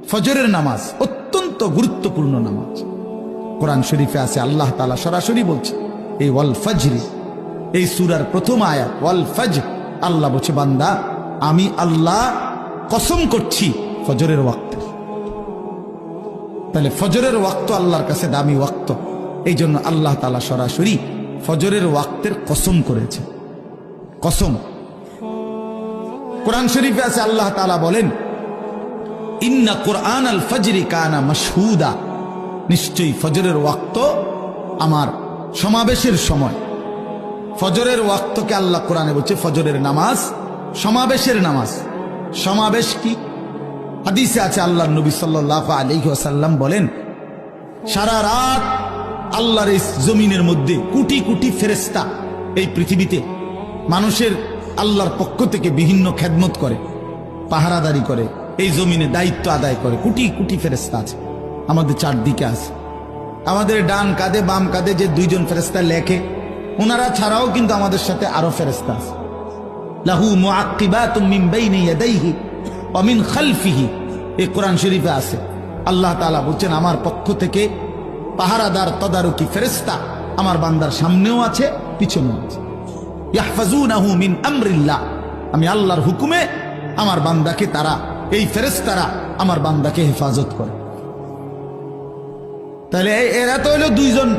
ফজরের নামাজ অত্যন্ত গুরুত্বপূর্ণ নামাজ। কোরআন শরীফে আছে, আল্লাহ তাআলা সরাসরি বলছে এই ওয়াল ফজরি, এই সূরার প্রথম আয়াত ওয়াল ফজর, আল্লাহ বলছে বান্দা আমি আল্লাহ কসম করছি ফজরের ওয়াক্ত। তাহলে ফজরের ওয়াক্ত আল্লাহর কাছে দামি ওয়াক্ত, এই জন্য আল্লাহ তাআলা সরাসরি ফজরের ওয়াক্তের কসম করেছে। কসম কোরআন শরীফে আছে, আল্লাহ তাআলা বলেন ইন্না কুরআন আল ফজরি কানা মাশহুদা, নিশ্চয়ই ফজরের ওয়াক্ত আমার সমাবেশের সময়। ফজরের ওয়াক্তকে আল্লাহ কোরআনে বলছে ফজরের নামাজ সমাবেশের নামাজ। সমাবেশ কি? হাদিসে আছে আল্লাহর নবী সাল্লাল্লাহু আলাইহি ওয়াসাল্লাম বলেন সারা রাত আল্লাহর এই জমিনের মধ্যে কোটি কোটি ফেরেশতা এই পৃথিবীতে মানুষের আল্লাহর পক্ষ থেকে বিভিন্ন খেদমত করে, পাহারাদারি করে, এই জমিনে দায়িত্ব আদায় করে। কোটি কোটি ফেরেশতা আছে আমাদের চারদিকে আছে। আমাদের ডান কাঁধে বাম কাঁধে যে দুইজন ফেরেশতা লেখে, ওনারা ছাড়াও কিন্তু আমাদের সাথে আরো ফেরেশতা আছে। লাহু মুআক্কিবাতুম মিন বাইনি ইয়াদাইহি ওয়া মিন খালফিহি, এই কোরআন শরীফে আছে। আল্লাহ তাআলা বলছেন আমার পক্ষ থেকে পাহারাদার তদারকি ফেরেশতা আমার বান্দার সামনেও আছে পিছনেও আছে। ইয়াহফাজুনাহু মিন আমরিল্লাহ, আমি আল্লাহর হুকুমে আমার বান্দাকে তারা, এই ফেরেশতারা আমার বান্দাকে হেফাজত করে। তাহলে এরা তো হলো দুইজন